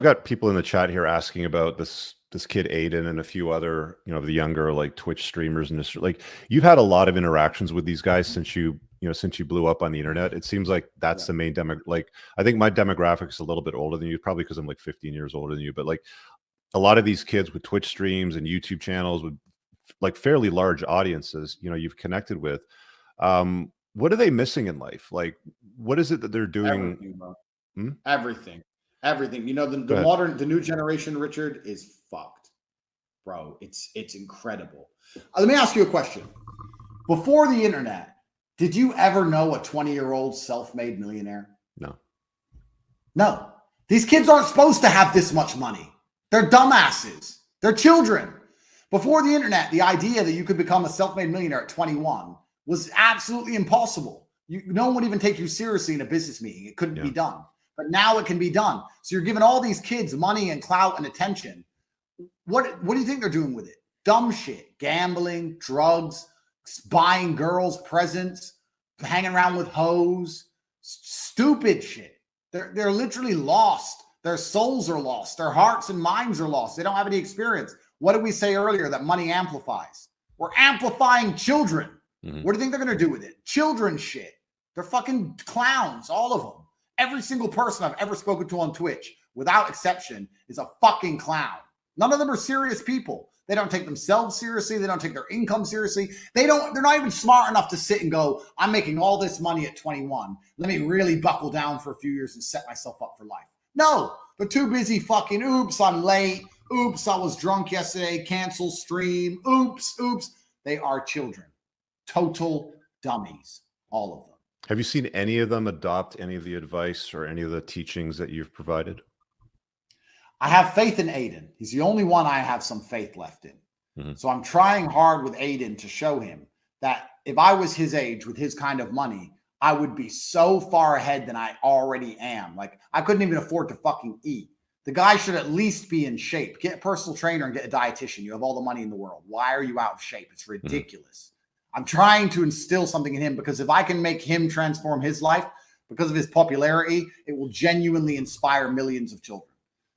got people in the chat here asking about this kid Aiden and a few other, the younger like Twitch streamers and this, like you've had a lot of interactions with these guys since you blew up on the internet. It seems like that's the main demo. Like I think my demographic is a little bit older than you, probably because I'm like 15 years older than you. But like a lot of these kids with Twitch streams and YouTube channels with like fairly large audiences, you've connected with. What are they missing in life? Like, what is it that they're doing? Everything, bro. Hmm? Everything. The new generation, Richard, is fucked, bro. It's incredible. Let me ask you a question. Before the internet, did you ever know a 20-year-old self-made millionaire? No. These kids aren't supposed to have this much money. They're dumbasses. They're children. Before the internet, the idea that you could become a self-made millionaire at 21 was absolutely impossible. No one would even take you seriously in a business meeting. It couldn't be done. But now it can be done. So you're giving all these kids money and clout and attention. What do you think they're doing with it? Dumb shit. Gambling, drugs, buying girls presents, hanging around with hoes, stupid shit. They're literally lost. Their souls are lost. Their hearts and minds are lost. They don't have any experience. What did we say earlier that money amplifies? We're amplifying children. Mm-hmm. What do you think they're going to do with it? Children shit. They're fucking clowns, all of them. Every single person I've ever spoken to on Twitch, without exception, is a fucking clown. None of them are serious people. They don't take themselves seriously. They don't take their income seriously. They're not even smart enough to sit and go, I'm making all this money at 21. Let me really buckle down for a few years and set myself up for life. No, they're too busy fucking, oops, I'm late. Oops, I was drunk yesterday. Cancel stream. Oops. They are children. Total dummies. All of them. Have you seen any of them adopt any of the advice or any of the teachings that you've provided? I have faith in Aiden. He's the only one I have some faith left in. Mm-hmm. So I'm trying hard with Aiden to show him that if I was his age with his kind of money, I would be so far ahead than I already am. Like I couldn't even afford to fucking eat. The guy should at least be in shape. Get a personal trainer and get a dietitian. You have all the money in the world. Why are you out of shape? It's ridiculous. I'm trying to instill something in him because if I can make him transform his life because of his popularity, it will genuinely inspire millions of children.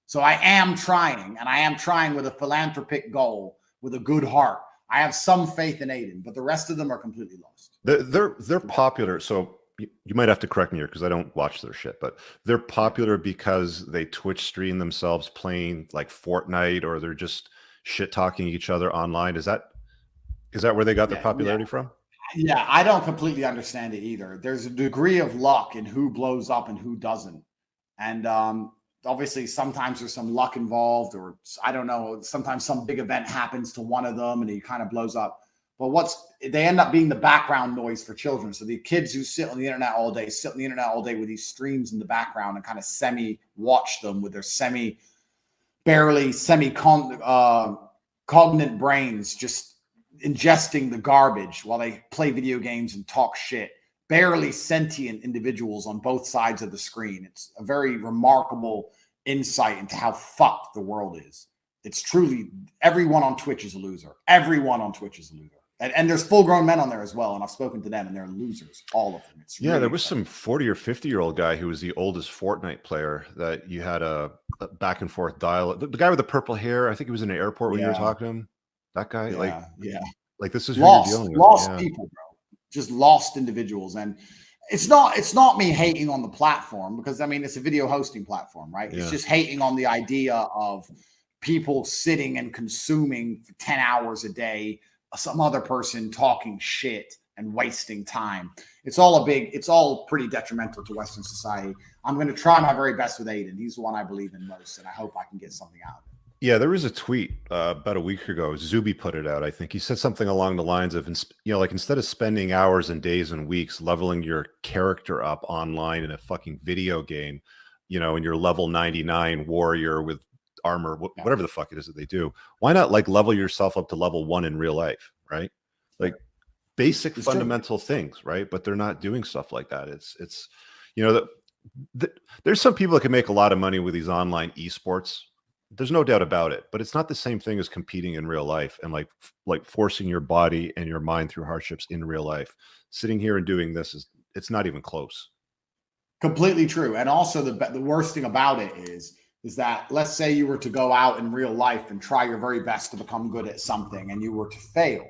So I am trying, and I am trying with a philanthropic goal, with a good heart. I have some faith in Aiden, but the rest of them are completely lost. They're popular. So you might have to correct me here because I don't watch their shit, but they're popular because they Twitch stream themselves playing like Fortnite, or they're just shit talking each other online. Is that where they got their popularity from? Yeah, I don't completely understand it either. There's a degree of luck in who blows up and who doesn't. And obviously sometimes there's some luck involved, or I don't know, sometimes some big event happens to one of them and he kind of blows up. But they end up being the background noise for children. So the kids who sit on the internet all day with these streams in the background and kind of semi-watch them with their barely cognate brains, just ingesting the garbage while they play video games and talk shit. Barely sentient individuals on both sides of the screen. It's a very remarkable insight into how fucked the world is. It's truly, everyone on Twitch is a loser. Everyone on Twitch is a loser. And there's full-grown men on there as well, and I've spoken to them, and they're losers, all of them. It's really there was some 40 or 50-year-old guy who was the oldest Fortnite player that you had a back and forth dialogue. The guy with the purple hair, I think he was in an airport when you were talking to him. That guy, like this is who you're dealing with. Lost people, bro. Just lost individuals. And it's not me hating on the platform, because I mean it's a video hosting platform, right? It's just hating on the idea of people sitting and consuming for 10 hours a day, some other person talking shit and wasting time. It's all pretty detrimental to Western society. I'm going to try my very best with Aiden. He's the one I believe in most, and I hope I can get something out of it. Yeah, there was a tweet about a week ago. Zuby put it out. I think he said something along the lines of, like instead of spending hours and days and weeks leveling your character up online in a fucking video game, and you're level 99 warrior with armor, whatever the fuck it is that they do, why not like level yourself up to level 1 in real life, right? Like basic fundamental things, right? But they're not doing stuff like that. It's there's some people that can make a lot of money with these online esports. There's no doubt about it, but it's not the same thing as competing in real life and like forcing your body and your mind through hardships in real life. Sitting here and doing this it's not even close. Completely true. And also the worst thing about it is is that let's say you were to go out in real life and try your very best to become good at something and you were to fail,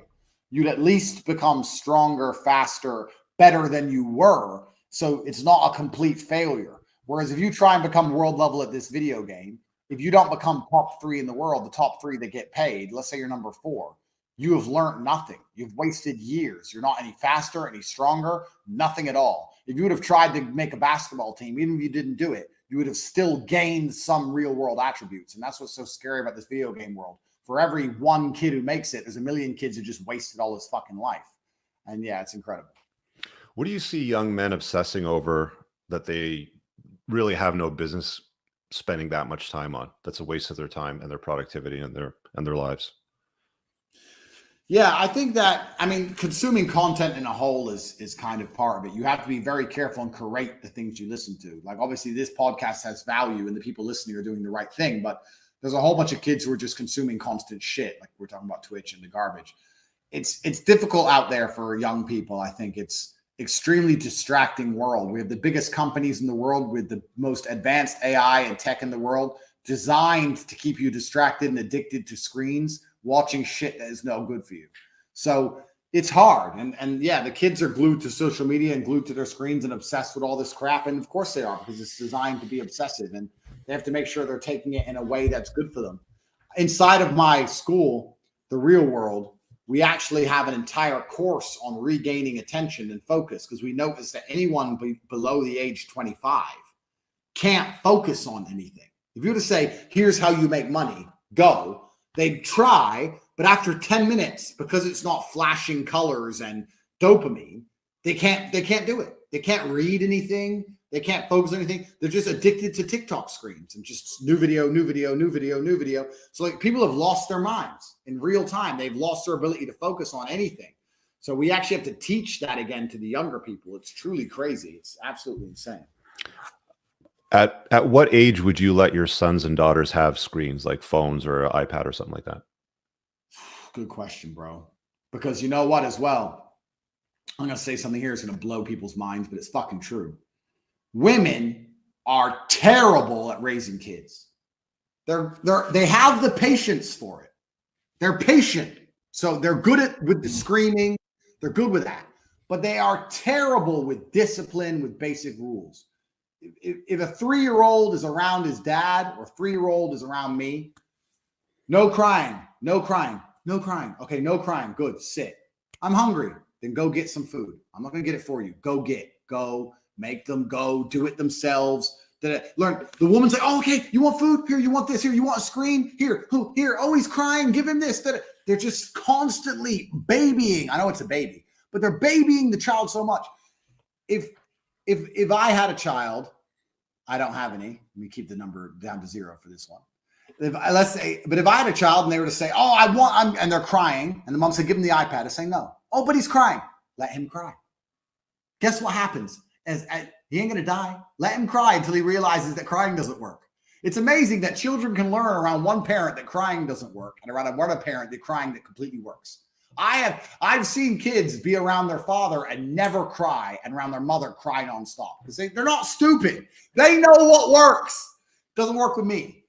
you'd at least become stronger, faster, better than you were. So it's not a complete failure. Whereas if you try and become world level at this video game, if you don't become top 3 in the world, the top 3 that get paid, let's say you're number 4, you have learned nothing. You've wasted years. You're not any faster, any stronger, nothing at all. If you would have tried to make a basketball team, even if you didn't do it, you would have still gained some real world attributes. And that's what's so scary about this video game world. For every one kid who makes it, there's a million kids who just wasted all his fucking life. And yeah, it's incredible. What do you see young men obsessing over that they really have no business spending that much time on? That's a waste of their time and their productivity and their lives. Yeah, I think that, I mean, consuming content in a whole is kind of part of it. You have to be very careful and curate the things you listen to. Like, obviously, this podcast has value and the people listening are doing the right thing, but there's a whole bunch of kids who are just consuming constant shit. Like we're talking about Twitch and the garbage. It's difficult out there for young people. I think it's extremely distracting world. We have the biggest companies in the world with the most advanced AI and tech in the world, designed to keep you distracted and addicted to screens, watching shit that is no good for you. So it's hard. And yeah, the kids are glued to social media and glued to their screens and obsessed with all this crap. And of course they are, because it's designed to be obsessive, and they have to make sure they're taking it in a way that's good for them. Inside of my school, The Real World, we actually have an entire course on regaining attention and focus, because we noticed that anyone below the age 25 can't focus on anything. If you were to say, here's how you make money, go, they'd try, but after 10 minutes, because it's not flashing colors and dopamine, they can't do it. They can't read anything. They can't focus on anything. They're just addicted to TikTok screens and just new video, new video, new video, new video. So like, people have lost their minds in real time. They've lost their ability to focus on anything. So we actually have to teach that again to the younger people. It's truly crazy. It's absolutely insane. At what age would you let your sons and daughters have screens, like phones or an iPad or something like that? Good question, bro. Because you know what as well? I'm going to say something here that's going to blow people's minds, but it's fucking true. Women are terrible at raising kids. They have the patience for it. They're patient. So they're good with the screaming. They're good with that. But they are terrible with discipline, with basic rules. If a 3-year-old is around his dad, or a 3-year-old is around me, no crying, no crying, no crying. Okay, no crying. Good. Sit. I'm hungry. Then go get some food. I'm not going to get it for you. Go, make them go, do it themselves. Learn. The woman's like, oh, okay, you want food? Here, you want this? Here, you want a screen? Here, here. Oh, he's crying. Give him this. They're just constantly babying. I know it's a baby, but they're babying the child so much. If I had a child, I don't have any. Let me keep the number down to 0 for this one. But if I had a child and they were to say, oh, and they're crying, and the mom said, give him the iPad, I say no. Oh, but he's crying. Let him cry. Guess what happens? He ain't going to die. Let him cry until he realizes that crying doesn't work. It's amazing that children can learn around one parent that crying doesn't work, and around another parent that crying that completely works. I've seen kids be around their father and never cry, and around their mother cry nonstop, because they're not stupid. They know what works. Doesn't work with me.